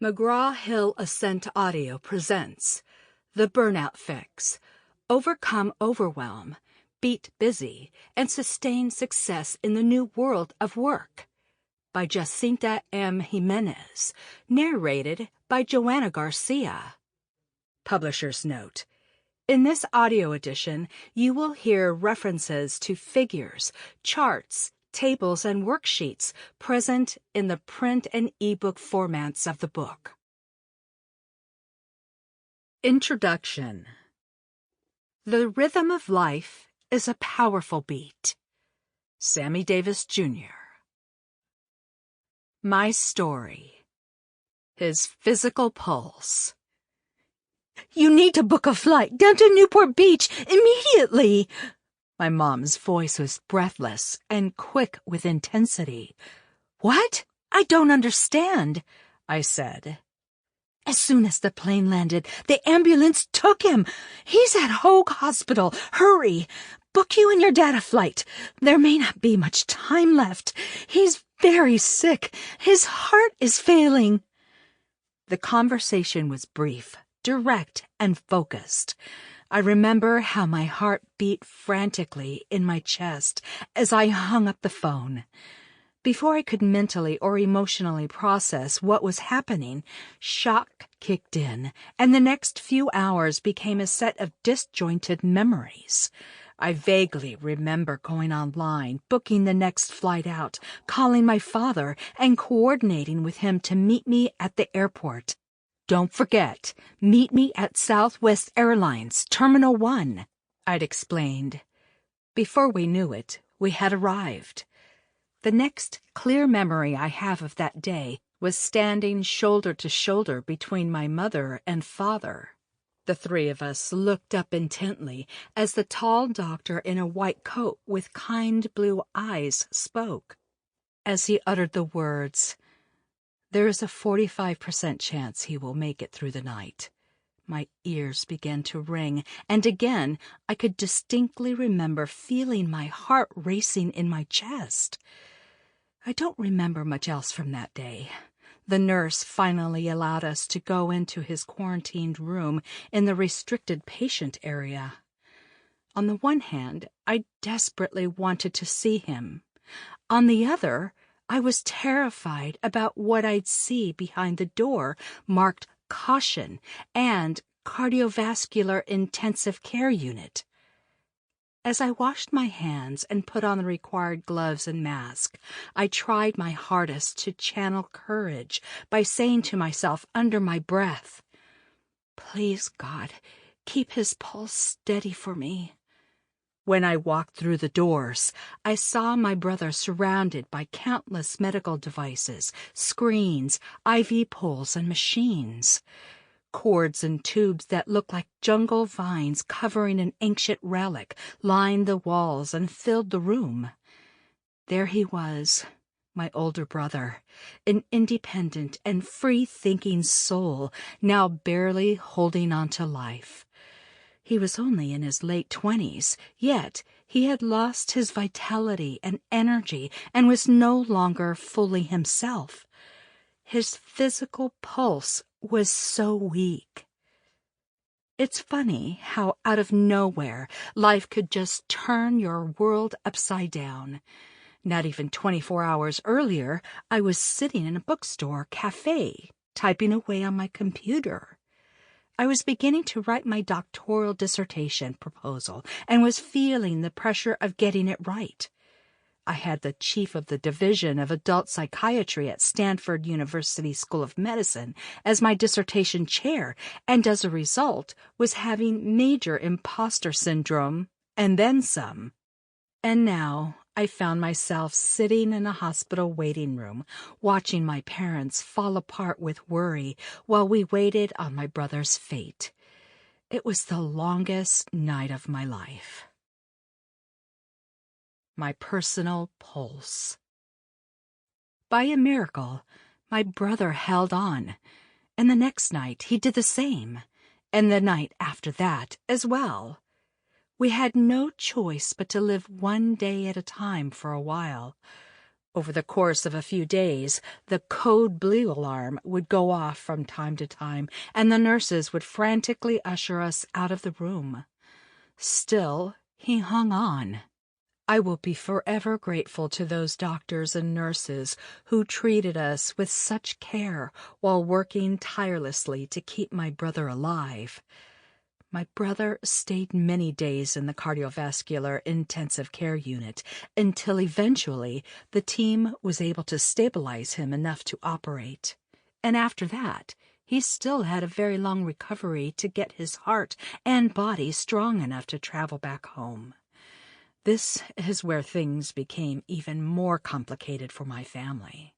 McGraw Hill Ascent Audio presents The Burnout Fix. Overcome overwhelm, beat busy, and sustain success in the new world of work. By Jacinta M. Jimenez. Narrated by Joana Garcia. Publisher's note. In this audio edition, you will hear references to figures, charts, tables, and worksheets present in the print and ebook formats of the book. Introduction. The rhythm of life is a powerful beat. Sammy Davis, Jr. My story. His physical pulse. "You need to book a flight down to Newport Beach immediately." My mom's voice was breathless and quick with intensity. "What? I don't understand," I said. "As soon as the plane landed, the ambulance took him. He's at Hoag Hospital. Hurry! Book you and your dad a flight. There may not be much time left. He's very sick. His heart is failing." The conversation was brief, direct, and focused. I remember how my heart beat frantically in my chest as I hung up the phone. Before I could mentally or emotionally process what was happening, shock kicked in, and the next few hours became a set of disjointed memories. I vaguely remember going online, booking the next flight out, calling my father, and coordinating with him to meet me at the airport. "Don't forget, meet me at Southwest Airlines, Terminal 1, I'd explained. Before we knew it, we had arrived. The next clear memory I have of that day was standing shoulder to shoulder between my mother and father. The three of us looked up intently as the tall doctor in a white coat with kind blue eyes spoke. As he uttered the words, "There is a 45% chance he will make it through the night," my ears began to ring, and again I could distinctly remember feeling my heart racing in my chest. I don't remember much else from that day. The nurse finally allowed us to go into his quarantined room in the restricted patient area. On the one hand, I desperately wanted to see him. On the other, I was terrified about what I'd see behind the door marked "Caution" and "Cardiovascular Intensive Care Unit." As I washed my hands and put on the required gloves and mask, I tried my hardest to channel courage by saying to myself under my breath, "Please, God, keep his pulse steady for me." When I walked through the doors, I saw my brother surrounded by countless medical devices, screens, IV poles, and machines. Cords and tubes that looked like jungle vines covering an ancient relic lined the walls and filled the room. There he was, my older brother, an independent and free-thinking soul, now barely holding on to life. He was only in his late 20s, yet he had lost his vitality and energy and was no longer fully himself. His physical pulse was so weak. It's funny how out of nowhere life could just turn your world upside down. Not even 24 hours earlier, I was sitting in a bookstore cafe, typing away on my computer. I was beginning to write my doctoral dissertation proposal and was feeling the pressure of getting it right. I had the chief of the Division of Adult Psychiatry at Stanford University School of Medicine as my dissertation chair, and as a result was having major imposter syndrome, and then some. And now I found myself sitting in a hospital waiting room, watching my parents fall apart with worry while we waited on my brother's fate. It was the longest night of my life. My personal pulse. By a miracle, my brother held on, and the next night he did the same, and the night after that as well. We had no choice but to live one day at a time for a while. Over the course of a few days, the code blue alarm would go off from time to time, and the nurses would frantically usher us out of the room. Still, he hung on. I will be forever grateful to those doctors and nurses who treated us with such care while working tirelessly to keep my brother alive. My brother stayed many days in the cardiovascular intensive care unit until eventually the team was able to stabilize him enough to operate. And after that, he still had a very long recovery to get his heart and body strong enough to travel back home. This is where things became even more complicated for my family.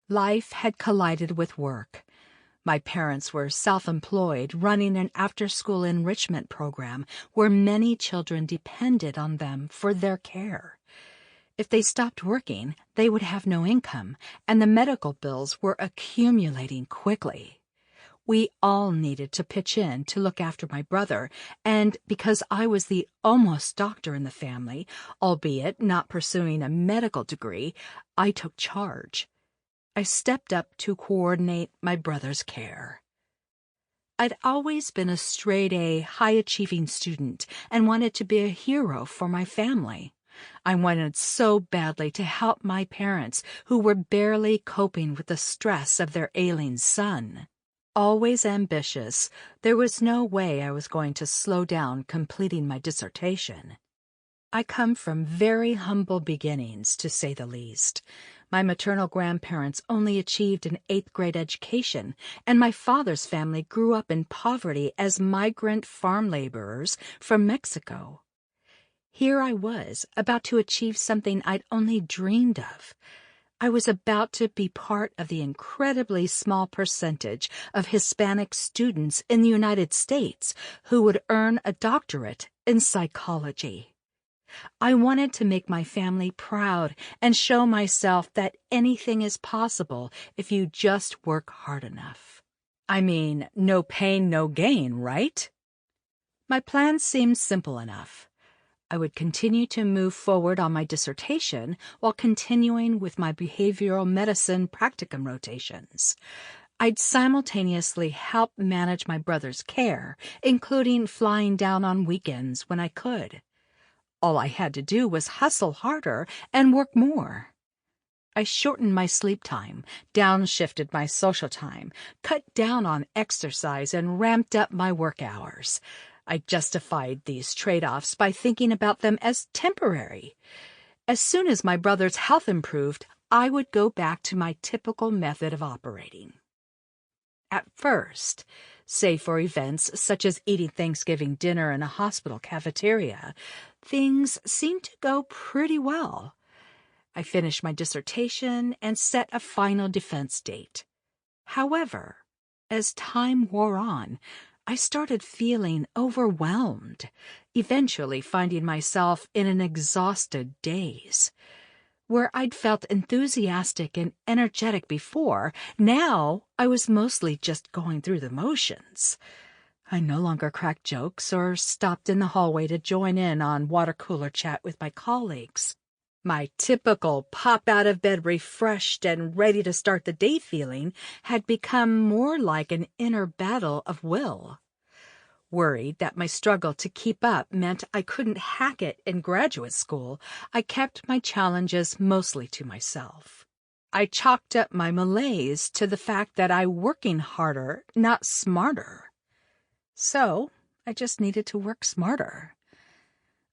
Life had collided with work. My parents were self-employed, running an after-school enrichment program where many children depended on them for their care. If they stopped working, they would have no income, and the medical bills were accumulating quickly. We all needed to pitch in to look after my brother, and because I was the almost doctor in the family, albeit not pursuing a medical degree, I took charge. I stepped up to coordinate my brother's care. I'd always been a straight-A, high-achieving student and wanted to be a hero for my family. I wanted so badly to help my parents, who were barely coping with the stress of their ailing son. Always ambitious, there was no way I was going to slow down completing my dissertation. I come from very humble beginnings, to say the least. My maternal grandparents only achieved an 8th grade education, and my father's family grew up in poverty as migrant farm laborers from Mexico. Here I was, about to achieve something I'd only dreamed of. I was about to be part of the incredibly small percentage of Hispanic students in the United States who would earn a doctorate in psychology. I wanted to make my family proud and show myself that anything is possible if you just work hard enough. I mean, no pain, no gain, right? My plan seemed simple enough. I would continue to move forward on my dissertation while continuing with my behavioral medicine practicum rotations. I'd simultaneously help manage my brother's care, including flying down on weekends when I could. All I had to do was hustle harder and work more. I shortened my sleep time, downshifted my social time, cut down on exercise, and ramped up my work hours. I justified these trade-offs by thinking about them as temporary. As soon as my brother's health improved, I would go back to my typical method of operating. At first, save for events such as eating Thanksgiving dinner in a hospital cafeteria, things seemed to go pretty well. I finished my dissertation and set a final defense date. However, as time wore on, I started feeling overwhelmed, eventually finding myself in an exhausted daze. Where I'd felt enthusiastic and energetic before, now I was mostly just going through the motions. I no longer cracked jokes or stopped in the hallway to join in on water cooler chat with my colleagues. My typical pop-out-of-bed refreshed and ready to start the day feeling had become more like an inner battle of will. Worried that my struggle to keep up meant I couldn't hack it in graduate school, I kept my challenges mostly to myself. I chalked up my malaise to the fact that I working harder, not smarter. So, I just needed to work smarter.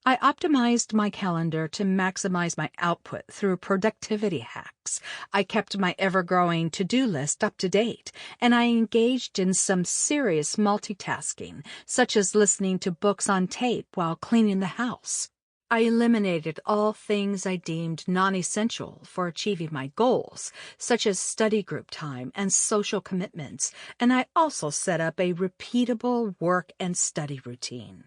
I optimized my calendar to maximize my output through productivity hacks. I kept my ever-growing to-do list up to date, and I engaged in some serious multitasking, such as listening to books on tape while cleaning the house. I eliminated all things I deemed non-essential for achieving my goals, such as study group time and social commitments, and I also set up a repeatable work and study routine.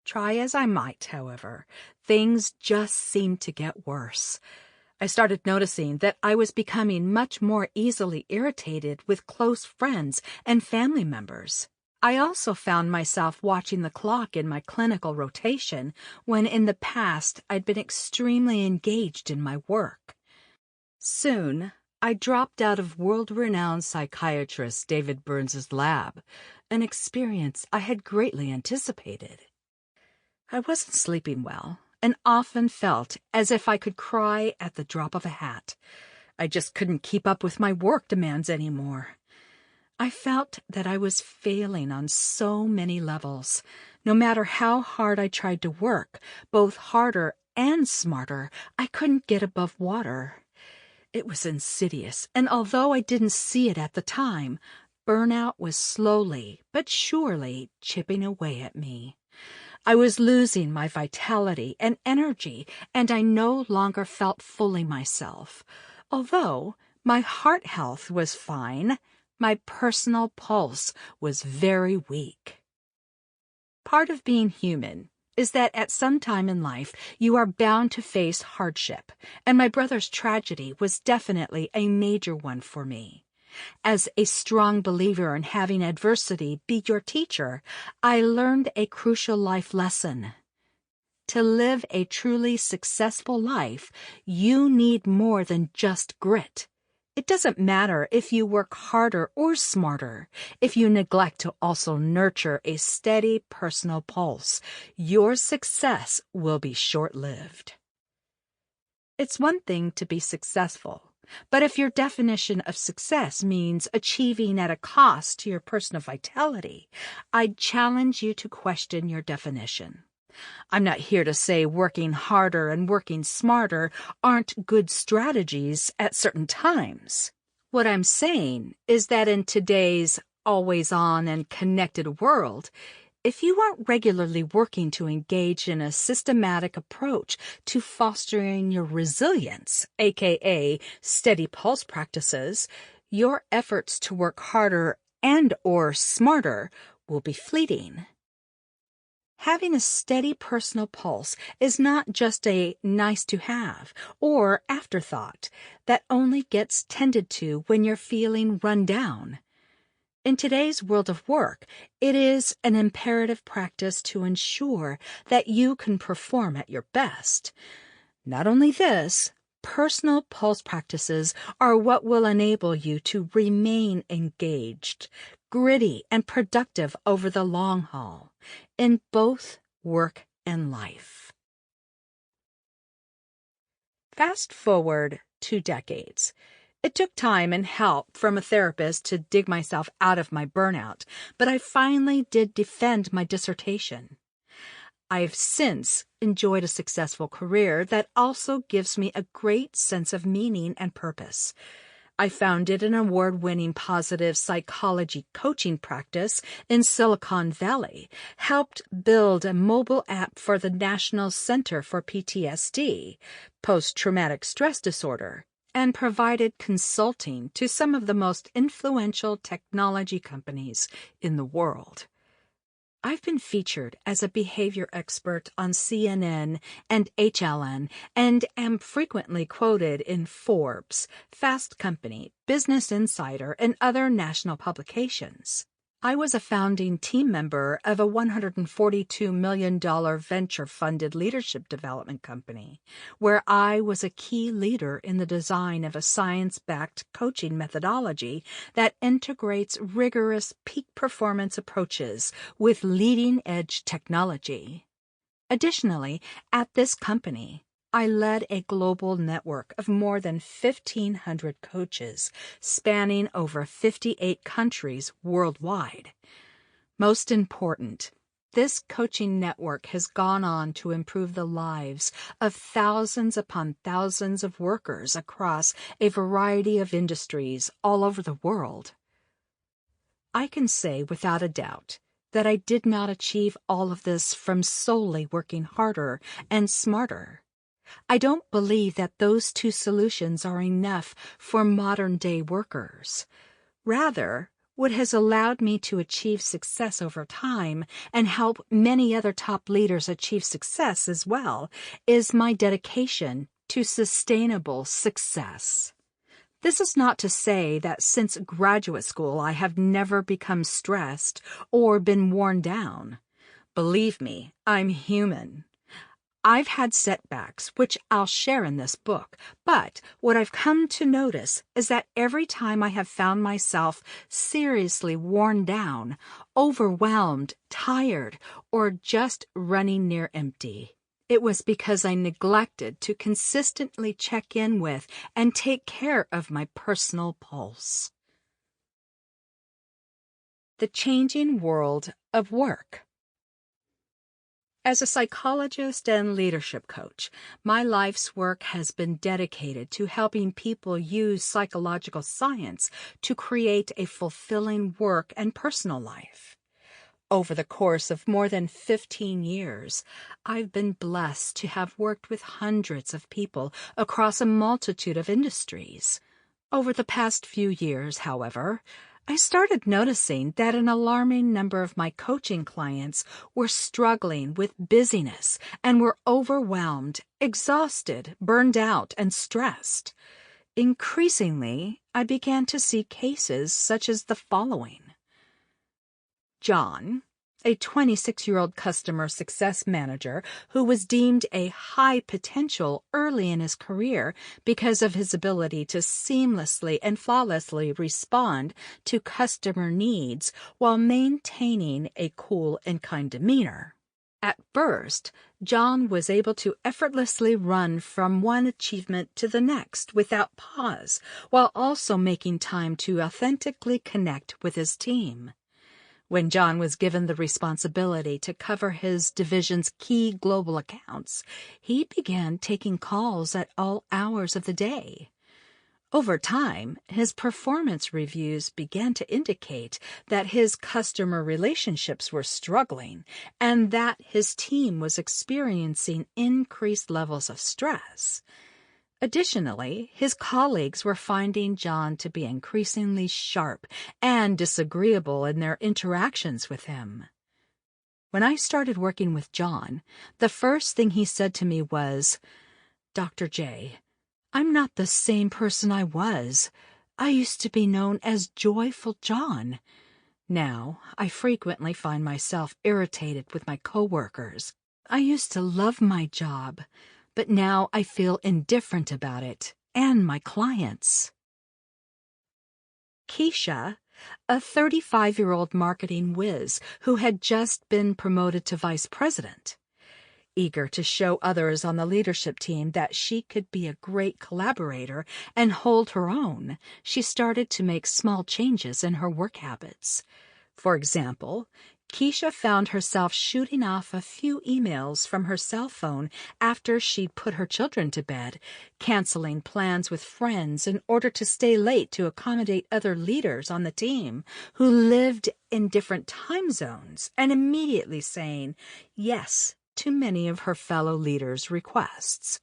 Try as I might, however, things just seemed to get worse. I started noticing that I was becoming much more easily irritated with close friends and family members. I also found myself watching the clock in my clinical rotation when in the past I'd been extremely engaged in my work. Soon, I dropped out of world-renowned psychiatrist David Burns's lab, an experience I had greatly anticipated. I wasn't sleeping well, and often felt as if I could cry at the drop of a hat. I just couldn't keep up with my work demands anymore. I felt that I was failing on so many levels. No matter how hard I tried to work, both harder and smarter, I couldn't get above water. It was insidious, and although I didn't see it at the time, burnout was slowly but surely chipping away at me. I was losing my vitality and energy, and I no longer felt fully myself. Although my heart health was fine, my personal pulse was very weak. Part of being human is that at some time in life you are bound to face hardship, and my brother's tragedy was definitely a major one for me. As a strong believer in having adversity be your teacher, I learned a crucial life lesson. To live a truly successful life, you need more than just grit. It doesn't matter if you work harder or smarter. If you neglect to also nurture a steady personal pulse, your success will be short-lived. It's one thing to be successful, but if your definition of success means achieving at a cost to your personal vitality, I'd challenge you to question your definition. I'm not here to say working harder and working smarter aren't good strategies at certain times. What I'm saying is that in today's always-on and connected world, if you aren't regularly working to engage in a systematic approach to fostering your resilience, aka steady pulse practices, your efforts to work harder and/or smarter will be fleeting. Having a steady personal pulse is not just a nice-to-have or afterthought that only gets tended to when you're feeling run down. In today's world of work, it is an imperative practice to ensure that you can perform at your best. Not only this, personal pulse practices are what will enable you to remain engaged, gritty, and productive over the long haul, in both work and life. Fast forward 2 decades. It took time and help from a therapist to dig myself out of my burnout, but I finally did defend my dissertation. I've since enjoyed a successful career that also gives me a great sense of meaning and purpose. I founded an award-winning positive psychology coaching practice in Silicon Valley, helped build a mobile app for the National Center for PTSD, post-traumatic stress disorder, and provided consulting to some of the most influential technology companies in the world. I've been featured as a behavior expert on CNN and HLN and am frequently quoted in Forbes, Fast Company, Business Insider, and other national publications. I was a founding team member of a $142 million venture-funded leadership development company, where I was a key leader in the design of a science-backed coaching methodology that integrates rigorous peak performance approaches with leading-edge technology. Additionally, at this company, I led a global network of more than 1,500 coaches spanning over 58 countries worldwide. Most important, this coaching network has gone on to improve the lives of thousands upon thousands of workers across a variety of industries all over the world. I can say without a doubt that I did not achieve all of this from solely working harder and smarter. I don't believe that those two solutions are enough for modern-day workers. Rather, what has allowed me to achieve success over time and help many other top leaders achieve success as well is my dedication to sustainable success. This is not to say that since graduate school I have never become stressed or been worn down. Believe me, I'm human. I've had setbacks, which I'll share in this book, but what I've come to notice is that every time I have found myself seriously worn down, overwhelmed, tired, or just running near empty, it was because I neglected to consistently check in with and take care of my personal pulse. The changing world of work. As a psychologist and leadership coach, my life's work has been dedicated to helping people use psychological science to create a fulfilling work and personal life. Over the course of more than 15 years, I've been blessed to have worked with hundreds of people across a multitude of industries. Over the past few years, however, I started noticing that an alarming number of my coaching clients were struggling with busyness and were overwhelmed, exhausted, burned out, and stressed. Increasingly, I began to see cases such as the following. John, a 26-year-old customer success manager who was deemed a high potential early in his career because of his ability to seamlessly and flawlessly respond to customer needs while maintaining a cool and kind demeanor. At first, John was able to effortlessly run from one achievement to the next without pause, while also making time to authentically connect with his team. When John was given the responsibility to cover his division's key global accounts, he began taking calls at all hours of the day. Over time, his performance reviews began to indicate that his customer relationships were struggling and that his team was experiencing increased levels of stress. Additionally, his colleagues were finding John to be increasingly sharp and disagreeable in their interactions with him. When I started working with John, the first thing he said to me was, "Dr. J, I'm not the same person I was. I used to be known as Joyful John. Now, I frequently find myself irritated with my coworkers. I used to love my job, but now I feel indifferent about it and my clients." Keisha, a 35-year-old marketing whiz who had just been promoted to vice president. Eager to show others on the leadership team that she could be a great collaborator and hold her own, she started to make small changes in her work habits. For example, Keisha found herself shooting off a few emails from her cell phone after she'd put her children to bed, canceling plans with friends in order to stay late to accommodate other leaders on the team who lived in different time zones, and immediately saying yes to many of her fellow leaders' requests.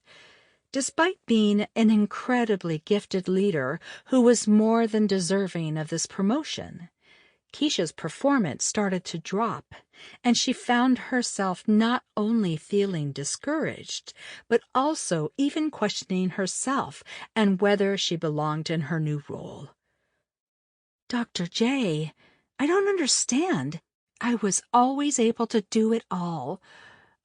Despite being an incredibly gifted leader who was more than deserving of this promotion, Keisha's performance started to drop, and she found herself not only feeling discouraged, but also even questioning herself and whether she belonged in her new role. "Dr. J, I don't understand. I was always able to do it all.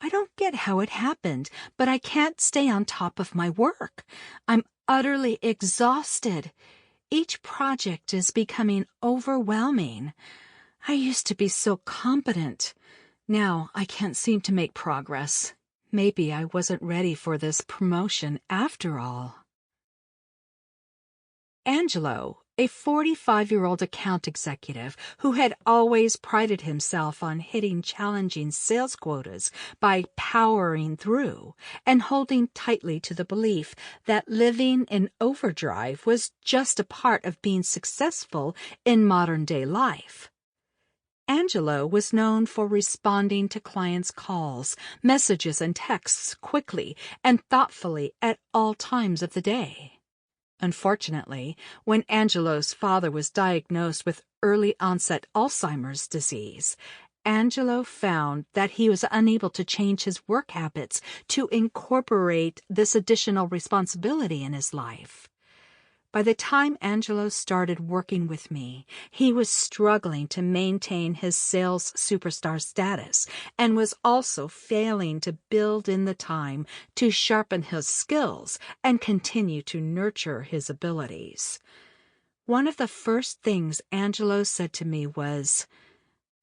I don't get how it happened, but I can't stay on top of my work. I'm utterly exhausted. Each project is becoming overwhelming. I used to be so competent. Now I can't seem to make progress. Maybe I wasn't ready for this promotion after all." Angelo, a 45-year-old account executive who had always prided himself on hitting challenging sales quotas by powering through and holding tightly to the belief that living in overdrive was just a part of being successful in modern-day life. Angelo was known for responding to clients' calls, messages, and texts quickly and thoughtfully at all times of the day. Unfortunately, when Angelo's father was diagnosed with early-onset Alzheimer's disease, Angelo found that he was unable to change his work habits to incorporate this additional responsibility in his life. By the time Angelo started working with me, he was struggling to maintain his sales superstar status and was also failing to build in the time to sharpen his skills and continue to nurture his abilities. One of the first things Angelo said to me was,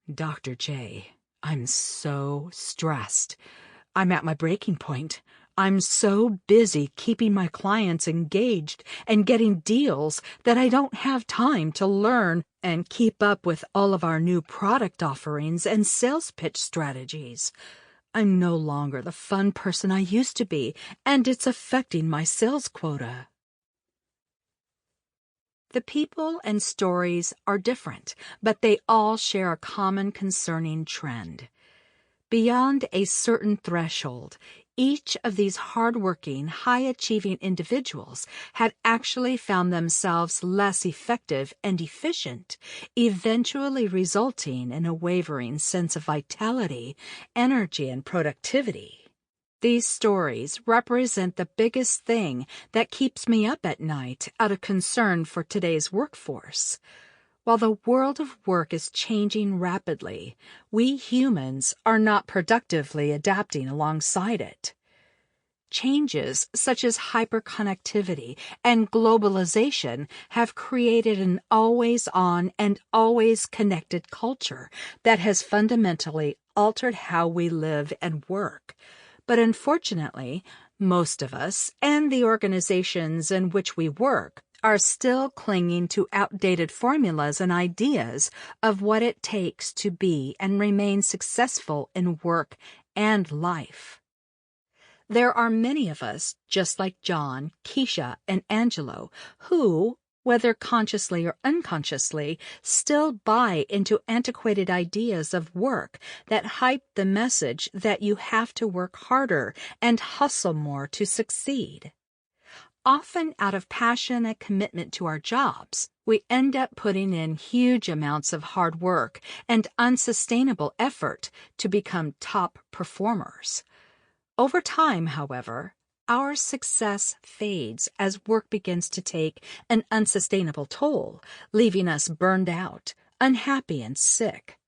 "Dr. J, I'm so stressed. I'm at my breaking point. I'm so busy keeping my clients engaged and getting deals that I don't have time to learn and keep up with all of our new product offerings and sales pitch strategies. I'm no longer the fun person I used to be, and it's affecting my sales quota." The people and stories are different, but they all share a common concerning trend. Beyond a certain threshold, each of these hardworking, high-achieving individuals had actually found themselves less effective and efficient, eventually resulting in a wavering sense of vitality, energy, and productivity. These stories represent the biggest thing that keeps me up at night out of concern for today's workforce. While the world of work is changing rapidly, we humans are not productively adapting alongside it. Changes such as hyperconnectivity and globalization have created an always-on and always-connected culture that has fundamentally altered how we live and work. But unfortunately, most of us and the organizations in which we work are still clinging to outdated formulas and ideas of what it takes to be and remain successful in work and life. There are many of us, just like John, Keisha, and Angelo, who, whether consciously or unconsciously, still buy into antiquated ideas of work that hype the message that you have to work harder and hustle more to succeed. Often out of passion and commitment to our jobs, we end up putting in huge amounts of hard work and unsustainable effort to become top performers. Over time, however, our success fades as work begins to take an unsustainable toll, leaving us burned out, unhappy, and sick.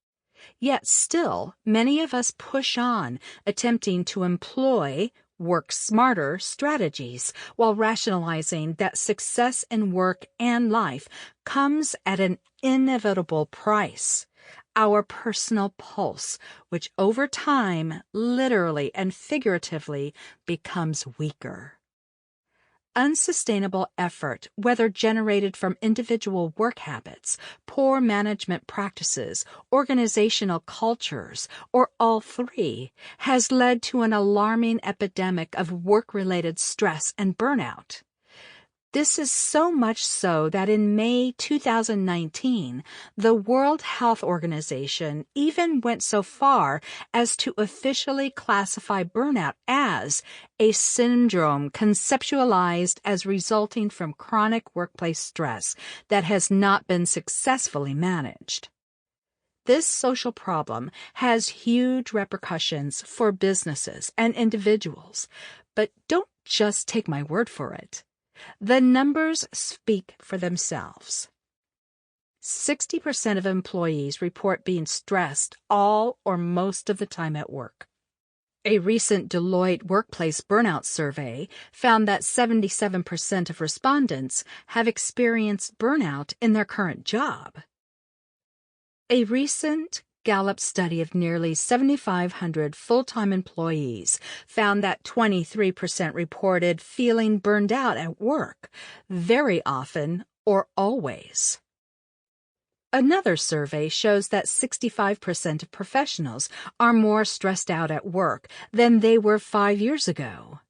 Yet still, many of us push on, attempting to employ work smarter strategies while rationalizing that success in work and life comes at an inevitable price. Our personal pulse, which over time, literally and figuratively, becomes weaker. Unsustainable effort, whether generated from individual work habits, poor management practices, organizational cultures, or all three, has led to an alarming epidemic of work-related stress and burnout. This is so much so that in May 2019, the World Health Organization even went so far as to officially classify burnout as a syndrome conceptualized as resulting from chronic workplace stress that has not been successfully managed. This social problem has huge repercussions for businesses and individuals, but don't just take my word for it. The numbers speak for themselves. 60% of employees report being stressed all or most of the time at work. A recent Deloitte workplace burnout survey found that 77% of respondents have experienced burnout in their current job. A recent Gallup study of nearly 7,500 full-time employees found that 23% reported feeling burned out at work, very often or always. Another survey shows that 65% of professionals are more stressed out at work than they were 5 years ago.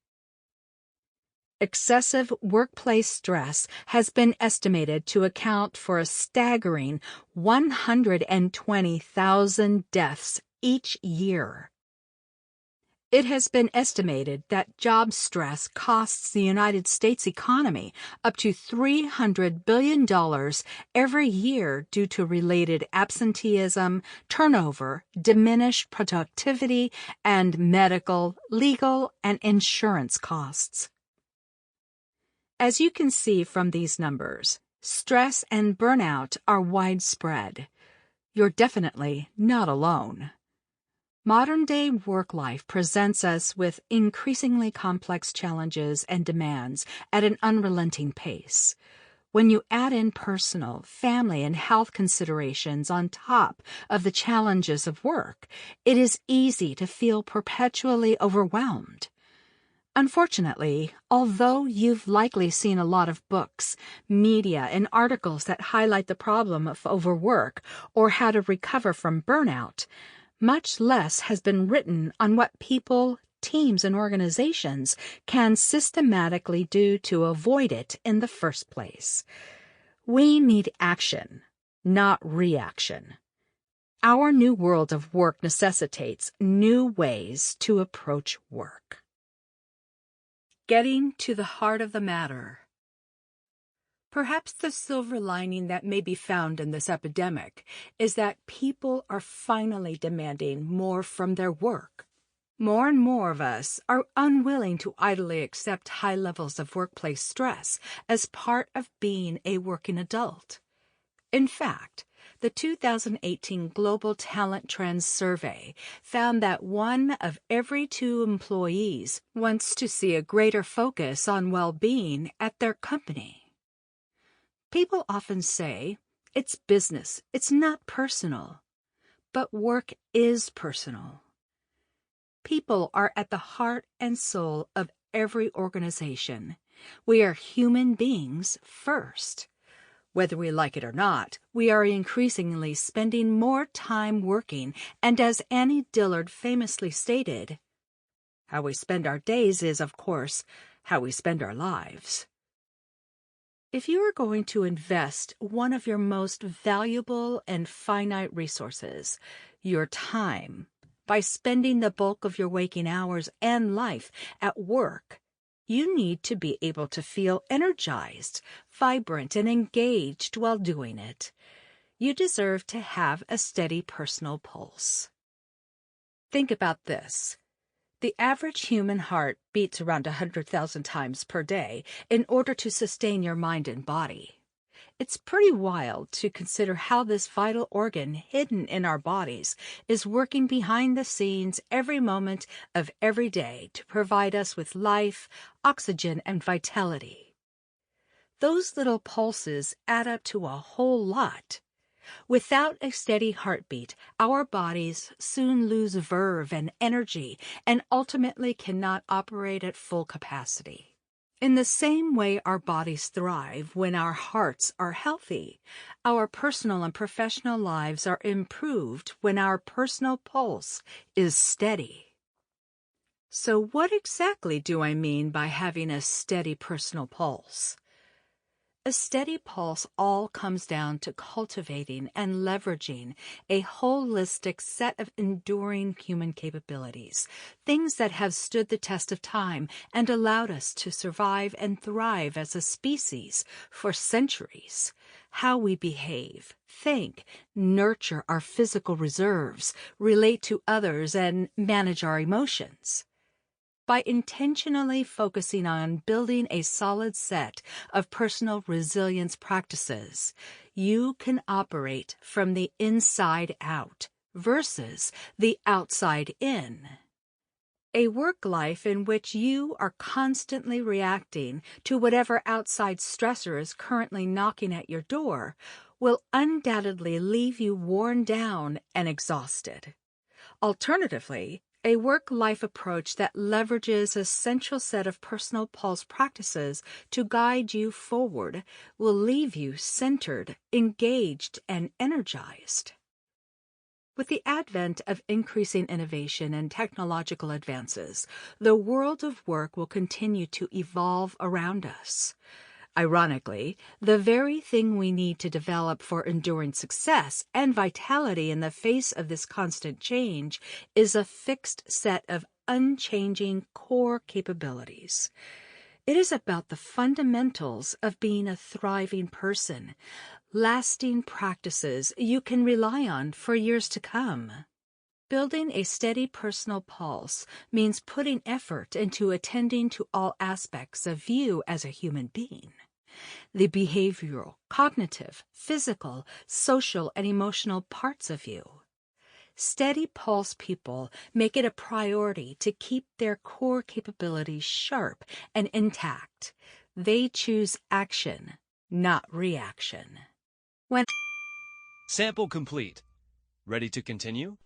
Excessive workplace stress has been estimated to account for a staggering 120,000 deaths each year. It has been estimated that job stress costs the United States economy up to $300 billion every year due to related absenteeism, turnover, diminished productivity, and medical, legal, and insurance costs. As you can see from these numbers, stress and burnout are widespread. You're definitely not alone. Modern-day work life presents us with increasingly complex challenges and demands at an unrelenting pace. When you add in personal, family, and health considerations on top of the challenges of work, it is easy to feel perpetually overwhelmed. Unfortunately, although you've likely seen a lot of books, media, and articles that highlight the problem of overwork or how to recover from burnout, much less has been written on what people, teams, and organizations can systematically do to avoid it in the first place. We need action, not reaction. Our new world of work necessitates new ways to approach work. Getting to the heart of the matter. Perhaps the silver lining that may be found in this epidemic is that people are finally demanding more from their work. More and more of us are unwilling to idly accept high levels of workplace stress as part of being a working adult. In fact, the 2018 Global Talent Trends Survey found that 1 of every 2 employees wants to see a greater focus on well-being at their company. People often say, it's business, it's not personal. But work is personal. People are at the heart and soul of every organization. We are human beings first. Whether we like it or not, we are increasingly spending more time working, and as Annie Dillard famously stated, how we spend our days is, of course, how we spend our lives. If you are going to invest one of your most valuable and finite resources, your time, by spending the bulk of your waking hours and life at work, you need to be able to feel energized, vibrant, and engaged while doing it. You deserve to have a steady personal pulse. Think about this. The average human heart beats around 100,000 times per day in order to sustain your mind and body. It's pretty wild to consider how this vital organ hidden in our bodies is working behind the scenes every moment of every day to provide us with life, oxygen, and vitality. Those little pulses add up to a whole lot. Without a steady heartbeat, our bodies soon lose verve and energy and ultimately cannot operate at full capacity. In the same way our bodies thrive when our hearts are healthy, our personal and professional lives are improved when our personal pulse is steady. So what exactly do I mean by having a steady personal pulse? A steady pulse all comes down to cultivating and leveraging a holistic set of enduring human capabilities, things that have stood the test of time and allowed us to survive and thrive as a species for centuries. How we behave, think, nurture our physical reserves, relate to others, and manage our emotions. By intentionally focusing on building a solid set of personal resilience practices, you can operate from the inside out versus the outside in. A work life in which you are constantly reacting to whatever outside stressor is currently knocking at your door will undoubtedly leave you worn down and exhausted. Alternatively, a work-life approach that leverages a central set of personal pulse practices to guide you forward will leave you centered, engaged, and energized. With the advent of increasing innovation and technological advances, the world of work will continue to evolve around us. Ironically, the very thing we need to develop for enduring success and vitality in the face of this constant change is a fixed set of unchanging core capabilities. It is about the fundamentals of being a thriving person, lasting practices you can rely on for years to come. Building a steady personal pulse means putting effort into attending to all aspects of you as a human being. The behavioral, cognitive, physical, social, and emotional parts of you. Steady pulse people make it a priority to keep their core capabilities sharp and intact. They choose action, not reaction. Sample complete. Ready to continue?